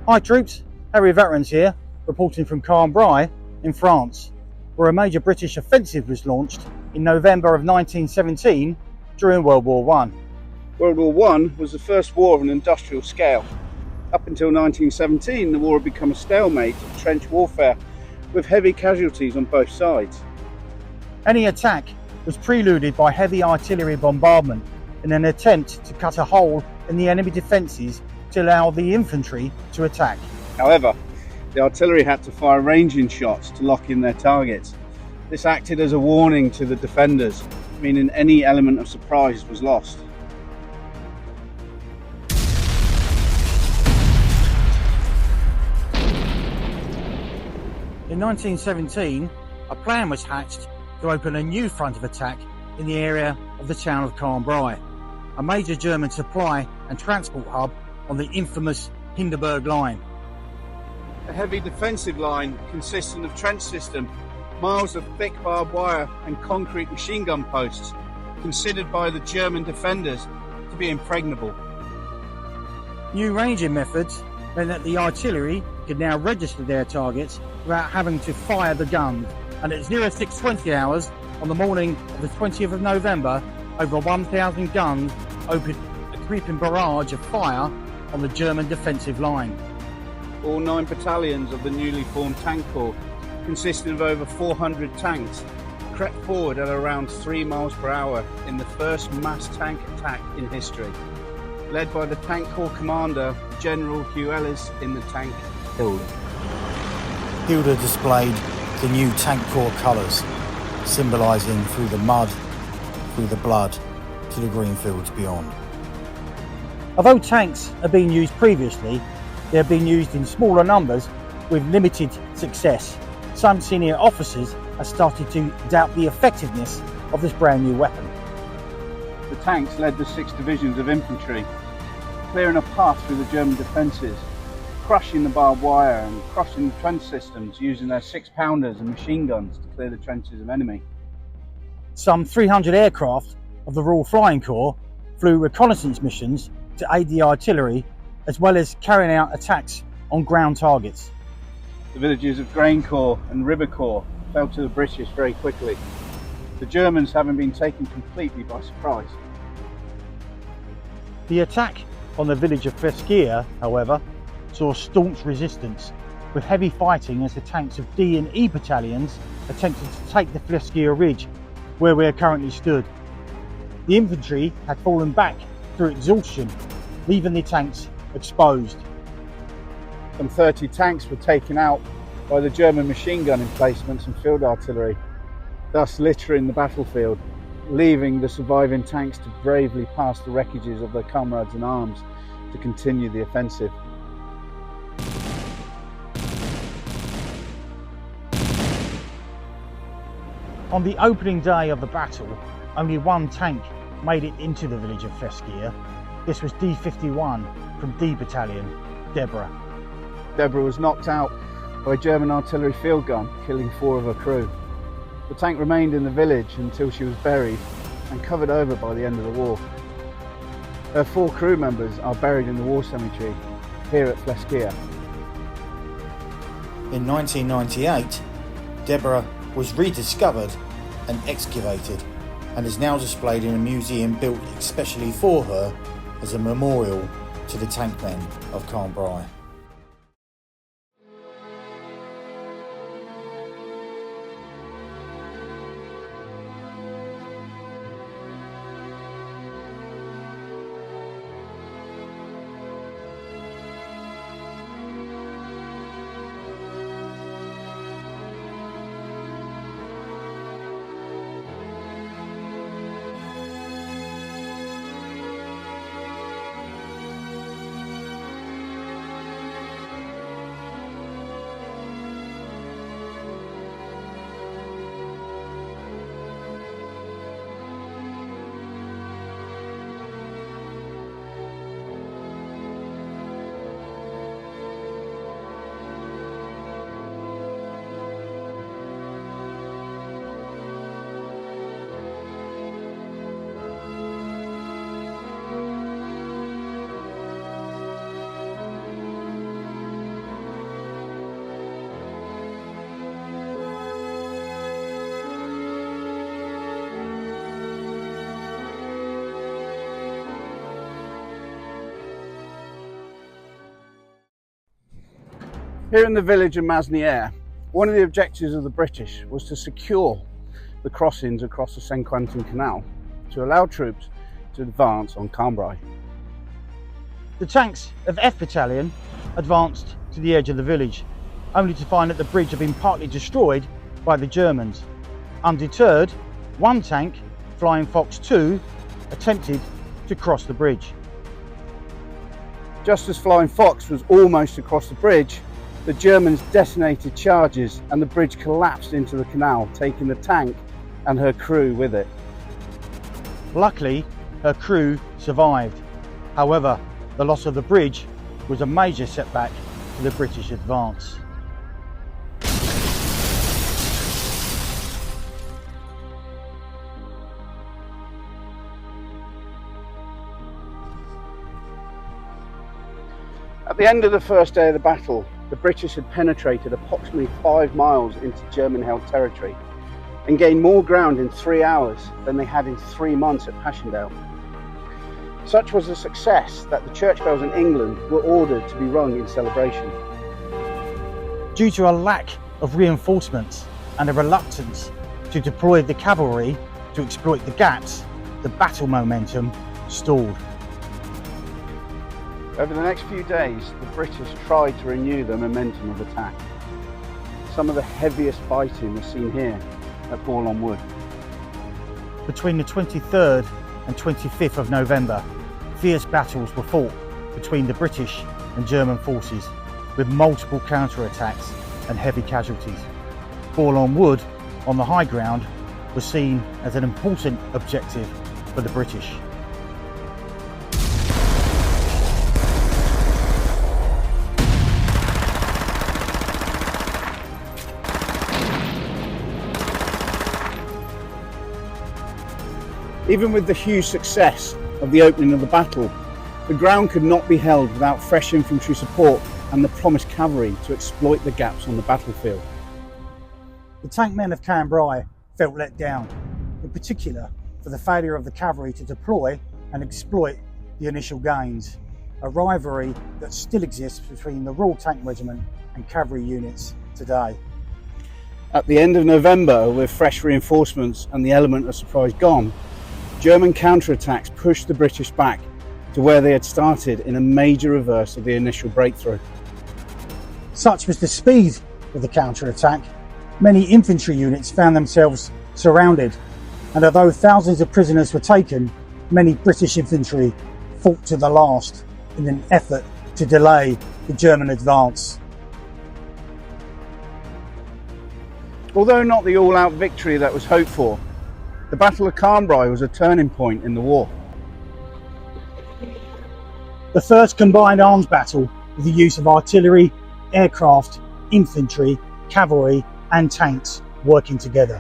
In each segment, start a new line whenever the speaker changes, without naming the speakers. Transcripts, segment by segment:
Hi troops, Harry Veterans here, reporting from Cambrai in France, where a major British offensive was launched in November of 1917 during World War I.
World War I was the first war of an industrial scale. Up until 1917, the war had become a stalemate of trench warfare with heavy casualties on both sides.
Any attack was preluded by heavy artillery bombardment in an attempt to cut a hole in the enemy defences to allow the infantry to attack.
However, the artillery had to fire ranging shots to lock in their targets. This acted as a warning to the defenders, meaning any element of surprise was lost.
In 1917, a plan was hatched to open a new front of attack in the area of the town of Cambrai, a major German supply and transport hub on the infamous Hindenburg Line.
A heavy defensive line consisting of trench system, miles of thick barbed wire and concrete machine gun posts, considered by the German defenders to be impregnable.
New ranging methods meant that the artillery could now register their targets without having to fire the guns, and at 0620 hours on the morning of the 20th of November, over 1,000 guns opened a creeping barrage of fire on the German defensive line.
All 9 battalions of the newly formed Tank Corps, consisting of over 400 tanks, crept forward at around 3 miles per hour in the first mass tank attack in history, led by the Tank Corps commander, General Hugh Ellis, in the tank Hilda.
Hilda displayed the new Tank Corps colours, symbolising through the mud, through the blood, to the green fields beyond. Although tanks have been used previously, they have been used in smaller numbers with limited success. Some senior officers have started to doubt the effectiveness of this brand new weapon.
The tanks led the 6 divisions of infantry, clearing a path through the German defences, crushing the barbed wire and crushing the trench systems using their 6-pounders and machine guns to clear the trenches of enemy.
Some 300 aircraft of the Royal Flying Corps flew reconnaissance missions to aid the artillery, as well as carrying out attacks on ground targets.
The villages of Graincourt and Ribecourt fell to the British very quickly, the Germans having been taken completely by surprise.
The attack on the village of Flesquières, however, saw staunch resistance, with heavy fighting as the tanks of D and E battalions attempted to take the Flesquières Ridge, where we are currently stood. The infantry had fallen back through exhaustion, leaving the tanks exposed.
Some 30 tanks were taken out by the German machine gun emplacements and field artillery, thus littering the battlefield, leaving the surviving tanks to bravely pass the wreckages of their comrades in arms to continue the offensive.
On the opening day of the battle, only one tank made it into the village of Flesquières. This was D51 from D Battalion, Deborah.
Deborah was knocked out by a German artillery field gun, killing 4 of her crew. The tank remained in the village until she was buried and covered over by the end of the war. Her 4 crew members are buried in the war cemetery here at Flesquières.
In 1998, Deborah was rediscovered and excavated, and is now displayed in a museum built especially for her as a memorial to the tankmen of Cambrai.
Here in the village of Masnieres, one of the objectives of the British was to secure the crossings across the Saint-Quentin Canal to allow troops to advance on Cambrai.
The tanks of F Battalion advanced to the edge of the village, only to find that the bridge had been partly destroyed by the Germans. Undeterred, one tank, Flying Fox 2, attempted to cross the bridge.
Just as Flying Fox was almost across the bridge, the Germans detonated charges and the bridge collapsed into the canal, taking the tank and her crew with it.
Luckily, her crew survived. However, the loss of the bridge was a major setback to the British advance.
At the end of the first day of the battle, the British had penetrated approximately 5 miles into German-held territory and gained more ground in 3 hours than they had in 3 months at Passchendaele. Such was the success that the church bells in England were ordered to be rung in celebration.
Due to a lack of reinforcements and a reluctance to deploy the cavalry to exploit the gaps, the battle momentum stalled.
Over the next few days, the British tried to renew the momentum of attack. Some of the heaviest fighting was seen here at Bourlon-Wood.
Between the 23rd and 25th of November, fierce battles were fought between the British and German forces, with multiple counterattacks and heavy casualties. Bourlon-Wood, on the high ground, was seen as an important objective for the British.
Even with the huge success of the opening of the battle, the ground could not be held without fresh infantry support and the promised cavalry to exploit the gaps on the battlefield.
The tank men of Cambrai felt let down, in particular for the failure of the cavalry to deploy and exploit the initial gains, a rivalry that still exists between the Royal Tank Regiment and cavalry units today.
At the end of November, with fresh reinforcements and the element of surprise gone, German counterattacks pushed the British back to where they had started in a major reverse of the initial breakthrough.
Such was the speed of the counterattack, many infantry units found themselves surrounded, and although thousands of prisoners were taken, many British infantry fought to the last in an effort to delay the German advance.
Although not the all-out victory that was hoped for, the Battle of Cambrai was a turning point in the war.
The first combined arms battle with the use of artillery, aircraft, infantry, cavalry and tanks working together.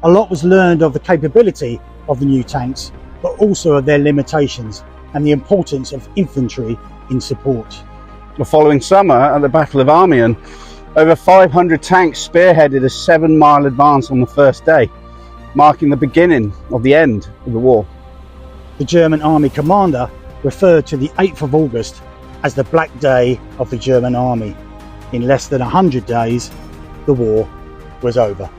A lot was learned of the capability of the new tanks, but also of their limitations and the importance of infantry in support.
The following summer, at the Battle of Amiens, over 500 tanks spearheaded a 7-mile advance on the first day, marking the beginning of the end of the war.
The German army commander referred to the 8th of August as the Black Day of the German army. In less than 100 days, the war was over.